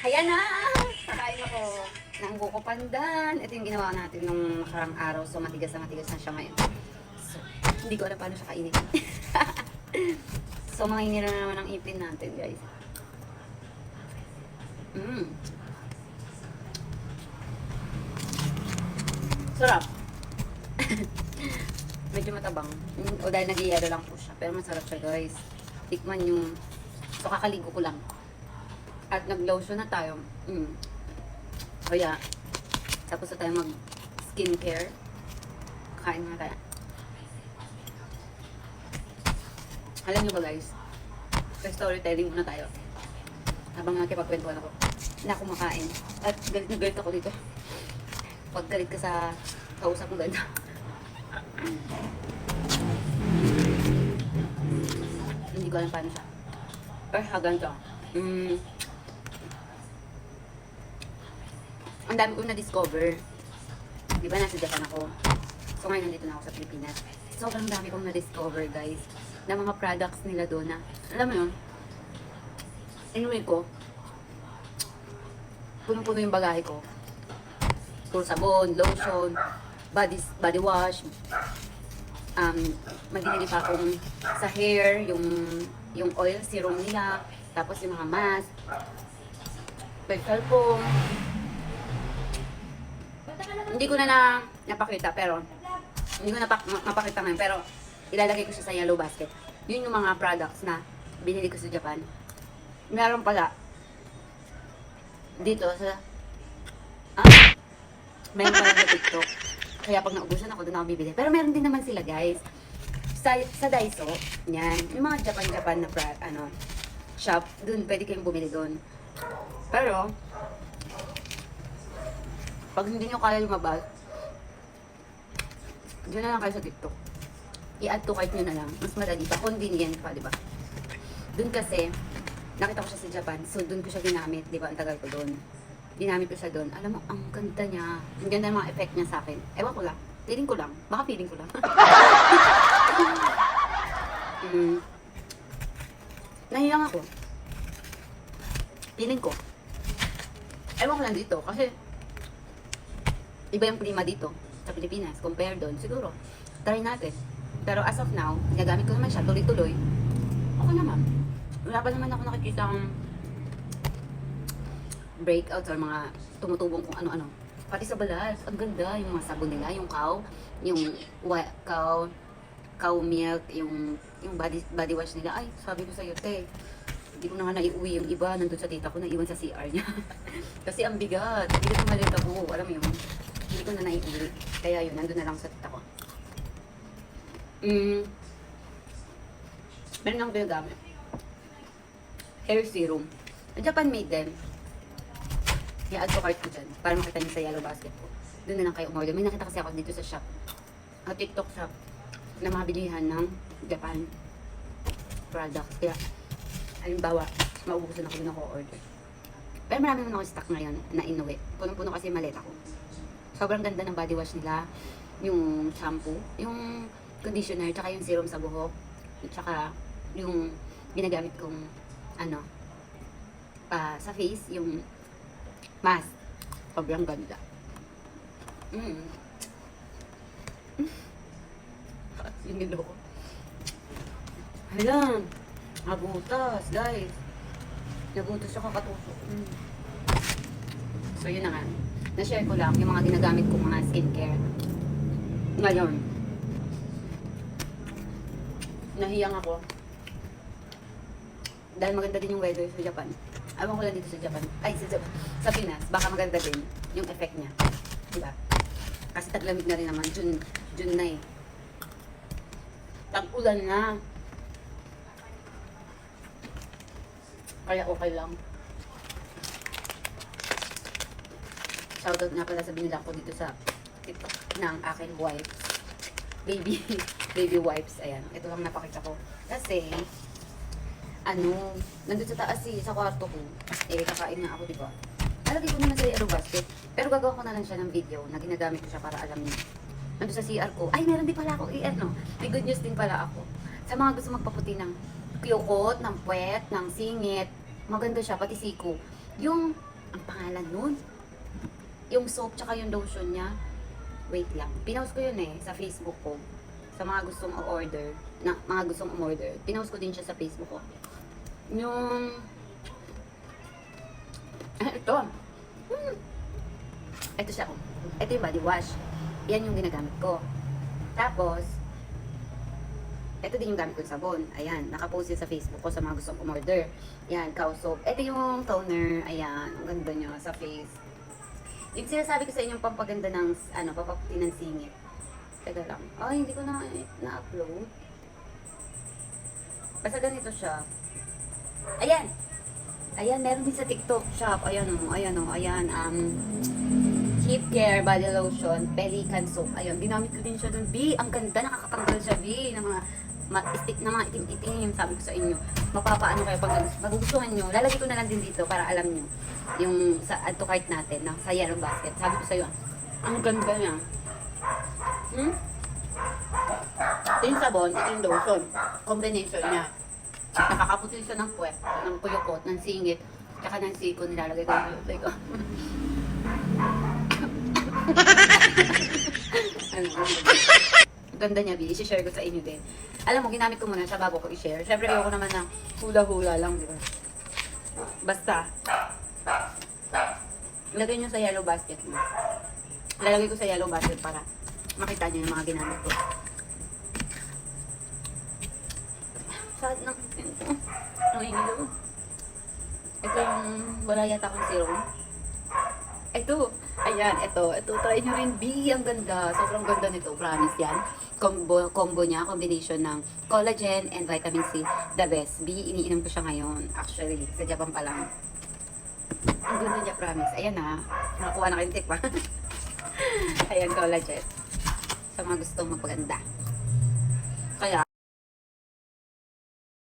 Ayan na! Kakain ako ng buko pandan. Ito yung ginawa natin nung nakarang araw. So, matigas na siya ngayon. So, hindi ko alam paano siya kainin. So, mangingira na naman ang ipin natin, guys. Sarap. Medyo matabang. O dahil nag-iero lang po siya. Pero masarap siya, guys. Tikman yung... So, kakaligo ko lang. At nag-lotion na tayo. Kaya, tapos na tayo mag-skincare. Kain na tayo. Alam nyo ba, guys? Sa storytelling muna tayo. Habang nakikipagkwentuhan ako. Na kumakain. At galit na galit ako dito. Pag galit ka sa kausap mo ganda. Hindi ko alam paano siya. Pero ganito. Ang dami kong na-discover. Di ba nasa Japan ako? So ngayon nandito na ako sa Pilipinas. Sobrang dami kong na-discover, guys, na mga products nila doon na, alam mo yun, anyway ko, punong-puno yung bagahe ko. Puro sabon, lotion, body wash, magdinili pa akong sa hair, yung oil serum nila, tapos yung mga mask, facial foam. Hindi ko na napakita, pero hindi ko napakita ngayon, pero ilalagay ko siya sa yellow basket. Yun yung mga products na binili ko sa Japan. Meron pala dito sa meron pala sa TikTok. Kaya pag naubusan ako, doon ako bibili. Pero meron din naman sila, guys. Sa Daiso, yan. Yung mga Japan na shop, doon pwede kayong bumili doon. Pero, pag hindi nyo kaya lumabas, doon na lang kayo sa TikTok. I-add to cart nyo na lang. Mas madali pa. Convenient pa, di ba? Doon kasi, nakita ko siya sa Japan. So, doon ko siya ginamit. Di ba? Ang tagal ko doon. Ginamit ko siya doon. Alam mo, ang ganda niya. Ang ganda ng mga effect niya sa akin. Ewan ko lang. Feeling ko lang. Baka feeling ko lang. Nahiyang ako. Feeling ko. Ewan ko lang dito. Kasi, iba yung klima dito sa Pilipinas. Compare doon. Siguro, try natin. Pero as of now, ginagamit ko naman siya. Tuloy-tuloy. Okay naman. Wala pa naman ako nakikita ang breakouts or mga tumutubong kung ano-ano. Pati sa balat, ang ganda. Yung mga sabon nila, yung cow milk, yung body wash nila. Ay, sabi ko sa'yo, te, hindi ko na nga naiuwi yung iba. Nandun sa tita ko, naiwan sa CR niya. Kasi ang bigat. Bigat ng malita ko. Alam mo yun. Hindi ko na naiuwi. Kaya yun, nandun na lang sa tita ko. Meron akong ginagamit. Hair serum. Ang Japan made din. I-add to cart ko dyan para makita niyo sa yellow basket ko. Doon na lang kayo umorder. May nakita kasi ako dito sa shop. TikTok shop na mga bilihan ng Japan products. Kaya, halimbawa, maubusan ako doon ako order. Pero marami naman ako stock ngayon na inuwi. Punong-puno kasi yung maleta ko. Sobrang ganda ng body wash nila. Yung shampoo, yung conditioner, tsaka yung serum sa buhok. Tsaka yung ginagamit kong sa face, yung mask. Sobrang ganda. Yung nilo ko. Hala, nabutas, guys. Nabutas siya kakatusok. So, yun na nga. Na-share ko lang yung mga ginagamit kong mga skincare. Ngayon, nahiyang ako. Dahil maganda din yung weather sa Japan. Alam ko lang dito sa Japan. Ay, sa Pinas. Baka maganda din yung effect niya. Diba? Kasi taglamig na rin naman. June na eh. Tag-ulan na. Kaya okay lang. Shoutout nga pala sa binila ko dito sa TikTok ng aking wipes. Baby wipes. Ayan. Ito lang napakita ko. Kasi, nandun sa taas sa kwarto ko. Kakain nga ako, diba? Nalagay ko naman sa yellow basket. Pero gagawa ko na lang siya ng video na ginagamit ko siya para alam niyo. Nandun sa CR ko. Ay, meron din pala ako May good news din pala ako. Sa mga gusto magpaputi ng kiyokot, ng puwet, ng singit. Maganda siya, pati siko. Yung Ang pangalan nun. Yung soap tsaka yung lotion niya. Wait lang. Pinost ko yun sa Facebook ko. Sa mga gustong order, pinost ko din siya sa Facebook ko. Yung ito. Ito siya. Ito yung body wash. Yan yung ginagamit ko. Tapos, ito din yung gamit ko sabon. Ayan, nakapost yun sa Facebook ko sa mga gustong umorder. Yan, cow soap. Ito yung toner. Ayan, ang ganda niya sa face. Yung sinasabi ko sa inyo pampaganda ng, papaputi ng singit. Teka lang. Ay, hindi ko na-upload. Basta ganito siya. Ayan! Ayan, meron din sa TikTok shop. Ayan. Heat Care Body Lotion, Pelican Soap. Ayun, ginamit ko din siya dun. B, ang ganda, nakakatanggal siya, B, ng mga stick na mga itim-itim. Sabi ko sa inyo, mapapaano kayo pag magugustuhan nyo. Lalagay ko na lang din dito para alam nyo. Yung sa add to cart natin, sa yellow basket. Sabi ko sa iyo, ang ganda niya. Ito yung sabon, ito yung lotion. Combination niya. Nakakaputi siya ng puwet, ng puyukot, ng singit, tsaka ng siko nilalagay ko yung puyukot ko. Ganda niya, B. I-share ko sa inyo din. Alam mo, ginamit ko muna siya bago ko i-share. Siyempre, ayoko naman ng hula-hula lang, di ba? Basta, lagay nyo sa yellow basket mo. Lalagay ko sa yellow basket para makita nyo yung mga ginamit ko. Sad ng ito. Ang ingilo. Ito yung wala yata akong serum. Ito. Ayan, ito. Try nyo rin. B, ang ganda. Sobrang ganda nito. Promise yan. Combo niya. Combination ng collagen and vitamin C. The best. B, iniinom ko siya ngayon. Actually, sa Japan pa lang. Ang ganda niya, promise. Ayan na. Nakakuha na kayong tip, ha? Ayan, collagen. Sa mga gustong magpaganda.